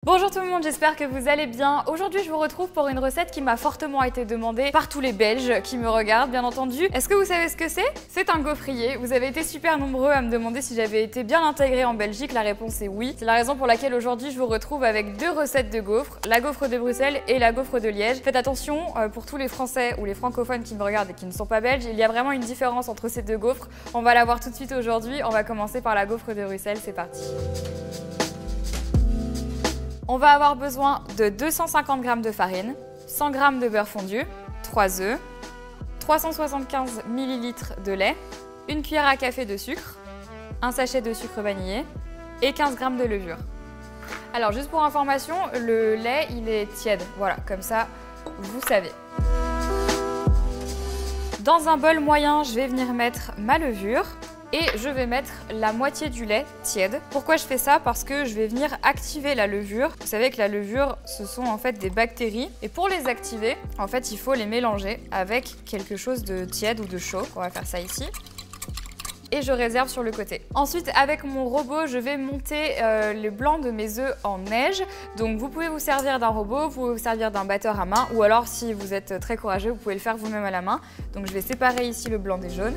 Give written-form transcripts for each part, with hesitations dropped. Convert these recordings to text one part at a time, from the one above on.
Bonjour tout le monde, j'espère que vous allez bien. Aujourd'hui je vous retrouve pour une recette qui m'a fortement été demandée par tous les Belges qui me regardent bien entendu. Est-ce que vous savez ce que c'est? C'est un gaufrier. Vous avez été super nombreux à me demander si j'avais été bien intégrée en Belgique. La réponse est oui. C'est la raison pour laquelle aujourd'hui je vous retrouve avec deux recettes de gaufres, la gaufre de Bruxelles et la gaufre de Liège. Faites attention, pour tous les Français ou les francophones qui me regardent et qui ne sont pas belges, il y a vraiment une différence entre ces deux gaufres. On va la voir tout de suite aujourd'hui. On va commencer par la gaufre de Bruxelles, c'est parti. On va avoir besoin de 250 g de farine, 100 g de beurre fondu, 3 œufs, 375 ml de lait, une cuillère à café de sucre, un sachet de sucre vanillé et 15 g de levure. Alors juste pour information, le lait il est tiède, voilà, comme ça vous savez. Dans un bol moyen, je vais venir mettre ma levure. Et je vais mettre la moitié du lait tiède. Pourquoi je fais ça? Parce que je vais venir activer la levure. Vous savez que la levure, ce sont en fait des bactéries. Et pour les activer, en fait, il faut les mélanger avec quelque chose de tiède ou de chaud. On va faire ça ici. Et je réserve sur le côté. Ensuite, avec mon robot, je vais monter le blanc de mes œufs en neige. Donc vous pouvez vous servir d'un robot, vous pouvez vous servir d'un batteur à main, ou alors si vous êtes très courageux, vous pouvez le faire vous-même à la main. Donc je vais séparer ici le blanc des jaunes.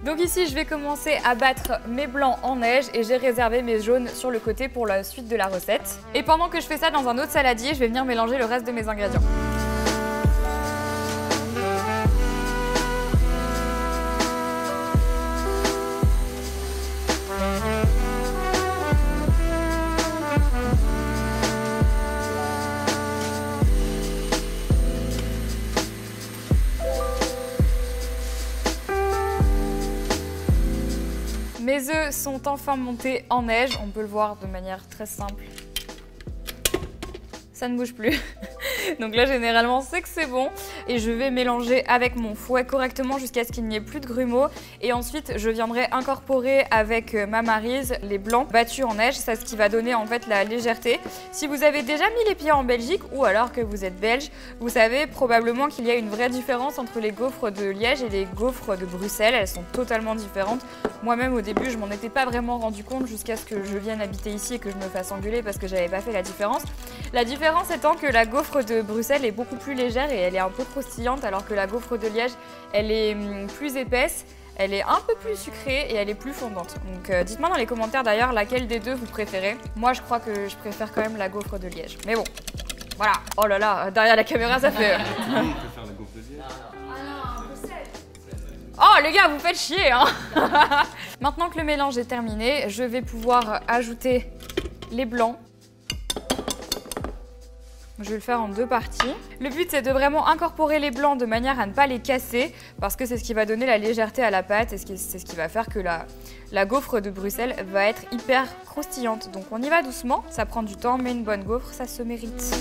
Donc ici, je vais commencer à battre mes blancs en neige et j'ai réservé mes jaunes sur le côté pour la suite de la recette. Et pendant que je fais ça dans un autre saladier, je vais venir mélanger le reste de mes ingrédients. Mes œufs sont enfin montés en neige, on peut le voir de manière très simple. Ça ne bouge plus. Donc là, généralement, c'est que c'est bon. Et je vais mélanger avec mon fouet correctement jusqu'à ce qu'il n'y ait plus de grumeaux. Et ensuite, je viendrai incorporer avec ma maryse les blancs battus en neige. C'est ce qui va donner en fait la légèreté. Si vous avez déjà mis les pieds en Belgique ou alors que vous êtes belge, vous savez probablement qu'il y a une vraie différence entre les gaufres de Liège et les gaufres de Bruxelles. Elles sont totalement différentes. Moi-même, au début, je m'en étais pas vraiment rendu compte jusqu'à ce que je vienne habiter ici et que je me fasse engueuler parce que j'avais pas fait la différence. La différence étant que la gaufre de Bruxelles est beaucoup plus légère et elle est un peu croustillante alors que la gaufre de Liège, elle est plus épaisse, elle est un peu plus sucrée et elle est plus fondante. Donc dites-moi dans les commentaires d'ailleurs laquelle des deux vous préférez. Moi, je crois que je préfère quand même la gaufre de Liège. Mais bon, voilà. Oh là là, derrière la caméra, ça fait... On préfère la gaufre de Liège. Oh les gars, vous faites chier hein. Maintenant que le mélange est terminé, je vais pouvoir ajouter les blancs. Je vais le faire en deux parties. Le but, c'est de vraiment incorporer les blancs de manière à ne pas les casser parce que c'est ce qui va donner la légèreté à la pâte et c'est ce qui va faire que la gaufre de Bruxelles va être hyper croustillante. Donc on y va doucement, ça prend du temps, mais une bonne gaufre, ça se mérite.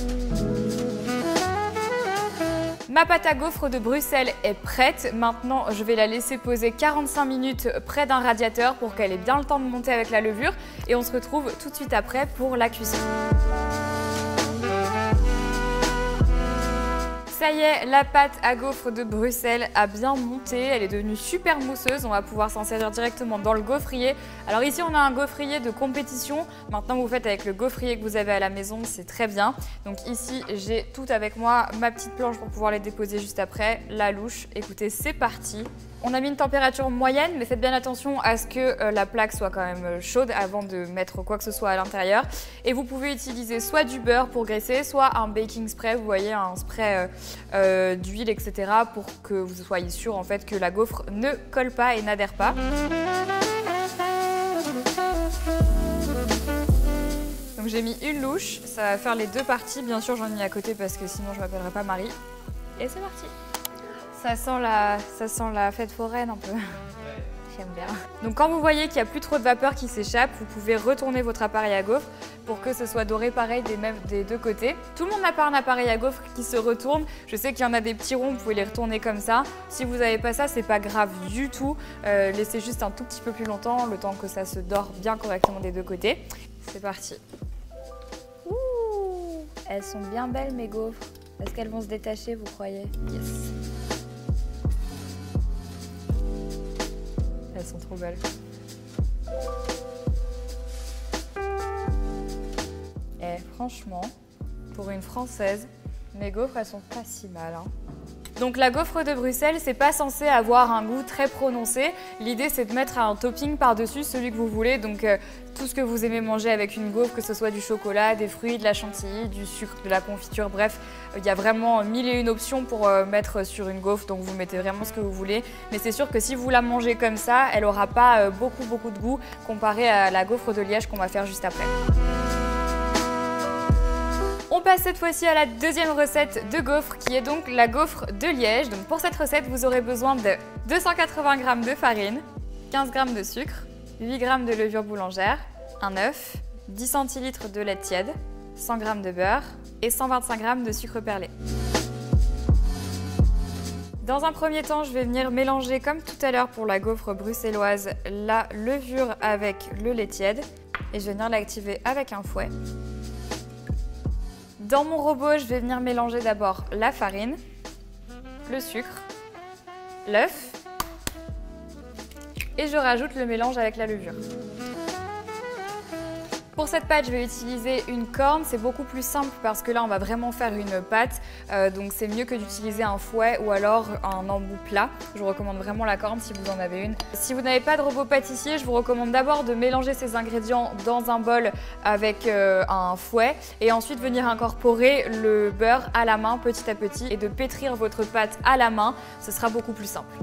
Ma pâte à gaufre de Bruxelles est prête. Maintenant, je vais la laisser poser 45 minutes près d'un radiateur pour qu'elle ait bien le temps de monter avec la levure. Et on se retrouve tout de suite après pour la cuisson. Ça y est, la pâte à gaufre de Bruxelles a bien monté, elle est devenue super mousseuse, on va pouvoir s'en servir directement dans le gaufrier. Alors ici on a un gaufrier de compétition, maintenant vous faites avec le gaufrier que vous avez à la maison, c'est très bien. Donc ici j'ai tout avec moi, ma petite planche pour pouvoir les déposer juste après, la louche, écoutez c'est parti. On a mis une température moyenne, mais faites bien attention à ce que la plaque soit quand même chaude avant de mettre quoi que ce soit à l'intérieur. Et vous pouvez utiliser soit du beurre pour graisser, soit un baking spray, vous voyez, un spray d'huile, etc. pour que vous soyez sûr en fait que la gaufre ne colle pas et n'adhère pas. Donc j'ai mis une louche, ça va faire les deux parties. Bien sûr, j'en ai mis à côté parce que sinon je ne m'appellerai pas Marie. Et c'est parti. Ça sent la fête foraine un peu. J'aime bien. Donc quand vous voyez qu'il n'y a plus trop de vapeur qui s'échappe, vous pouvez retourner votre appareil à gaufre pour que ce soit doré pareil des deux côtés. Tout le monde n'a pas un appareil à gaufre qui se retourne. Je sais qu'il y en a des petits ronds, vous pouvez les retourner comme ça. Si vous n'avez pas ça, c'est pas grave du tout. Laissez juste un tout petit peu plus longtemps, le temps que ça se dore bien correctement des deux côtés. C'est parti. Ouh, elles sont bien belles mes gaufres. Est-ce qu'elles vont se détacher, vous croyez? Yes. trop belle. Et franchement, pour une Française, mes gaufres, elles sont pas si mal, hein. Donc la gaufre de Bruxelles, c'est pas censé avoir un goût très prononcé. L'idée, c'est de mettre un topping par-dessus, celui que vous voulez. Donc tout ce que vous aimez manger avec une gaufre, que ce soit du chocolat, des fruits, de la chantilly, du sucre, de la confiture, bref, il y a vraiment 1001 options pour mettre sur une gaufre. Donc vous mettez vraiment ce que vous voulez. Mais c'est sûr que si vous la mangez comme ça, elle aura pas beaucoup de goût comparé à la gaufre de Liège qu'on va faire juste après. On passe cette fois-ci à la deuxième recette de gaufre qui est donc la gaufre de Liège. Donc pour cette recette, vous aurez besoin de 280 g de farine, 15 g de sucre, 8 g de levure boulangère, un œuf, 10 centilitres de lait tiède, 100 g de beurre et 125 g de sucre perlé. Dans un premier temps, je vais venir mélanger comme tout à l'heure pour la gaufre bruxelloise la levure avec le lait tiède et je vais venir l'activer avec un fouet. Dans mon robot, je vais venir mélanger d'abord la farine, le sucre, l'œuf et je rajoute le mélange avec la levure. Pour cette pâte, je vais utiliser une corne, c'est beaucoup plus simple parce que là on va vraiment faire une pâte, donc c'est mieux que d'utiliser un fouet ou alors un embout plat. Je vous recommande vraiment la corne si vous en avez une. Si vous n'avez pas de robot pâtissier, je vous recommande d'abord de mélanger ces ingrédients dans un bol avec un fouet et ensuite venir incorporer le beurre à la main petit à petit et de pétrir votre pâte à la main, ce sera beaucoup plus simple.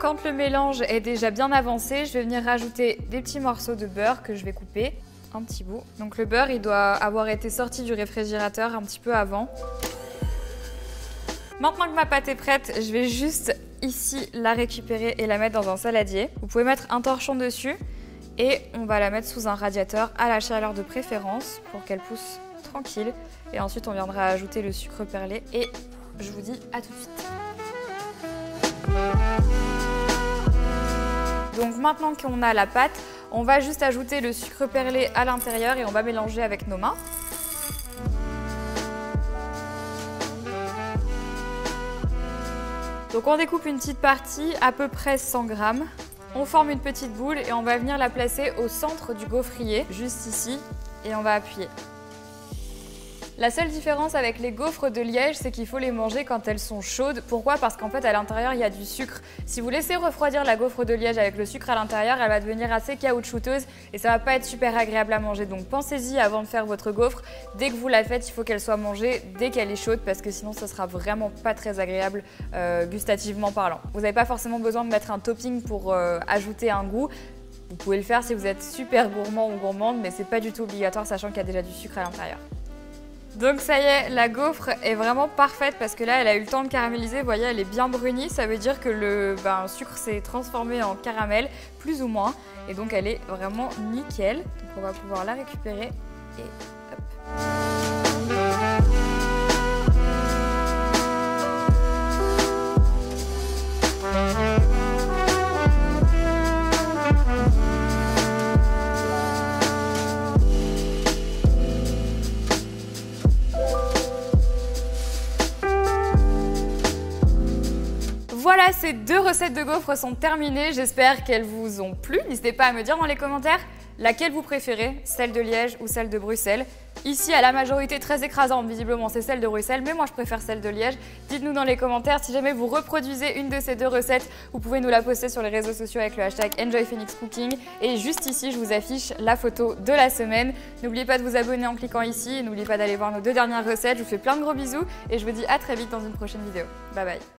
Quand le mélange est déjà bien avancé, je vais venir rajouter des petits morceaux de beurre que je vais couper, un petit bout. Donc le beurre, il doit avoir été sorti du réfrigérateur un petit peu avant. Maintenant que ma pâte est prête, je vais juste ici la récupérer et la mettre dans un saladier. Vous pouvez mettre un torchon dessus et on va la mettre sous un radiateur à la chaleur de préférence pour qu'elle pousse tranquille. Et ensuite, on viendra ajouter le sucre perlé et je vous dis à tout de suite. Donc maintenant qu'on a la pâte, on va juste ajouter le sucre perlé à l'intérieur et on va mélanger avec nos mains. Donc on découpe une petite partie, à peu près 100 g. On forme une petite boule et on va venir la placer au centre du gaufrier, juste ici, et on va appuyer. La seule différence avec les gaufres de Liège, c'est qu'il faut les manger quand elles sont chaudes. Pourquoi? Parce qu'en fait, à l'intérieur, il y a du sucre. Si vous laissez refroidir la gaufre de Liège avec le sucre à l'intérieur, elle va devenir assez caoutchouteuse et ça va pas être super agréable à manger. Donc pensez-y avant de faire votre gaufre. Dès que vous la faites, il faut qu'elle soit mangée dès qu'elle est chaude parce que sinon, ça sera vraiment pas très agréable gustativement parlant. Vous n'avez pas forcément besoin de mettre un topping pour ajouter un goût. Vous pouvez le faire si vous êtes super gourmand ou gourmande, mais c'est pas du tout obligatoire sachant qu'il y a déjà du sucre à l'intérieur. Donc ça y est, la gaufre est vraiment parfaite parce que là, elle a eu le temps de caraméliser. Vous voyez, elle est bien brunie. Ça veut dire que le sucre s'est transformé en caramel, plus ou moins. Et donc, elle est vraiment nickel. Donc, on va pouvoir la récupérer et hop. Voilà, ces deux recettes de gaufres sont terminées. J'espère qu'elles vous ont plu. N'hésitez pas à me dire dans les commentaires laquelle vous préférez, celle de Liège ou celle de Bruxelles. Ici, à la majorité très écrasante, visiblement, c'est celle de Bruxelles, mais moi je préfère celle de Liège. Dites-nous dans les commentaires si jamais vous reproduisez une de ces deux recettes. Vous pouvez nous la poster sur les réseaux sociaux avec le hashtag EnjoyPhoenixCooking. Et juste ici, je vous affiche la photo de la semaine. N'oubliez pas de vous abonner en cliquant ici. N'oubliez pas d'aller voir nos deux dernières recettes. Je vous fais plein de gros bisous et je vous dis à très vite dans une prochaine vidéo. Bye bye.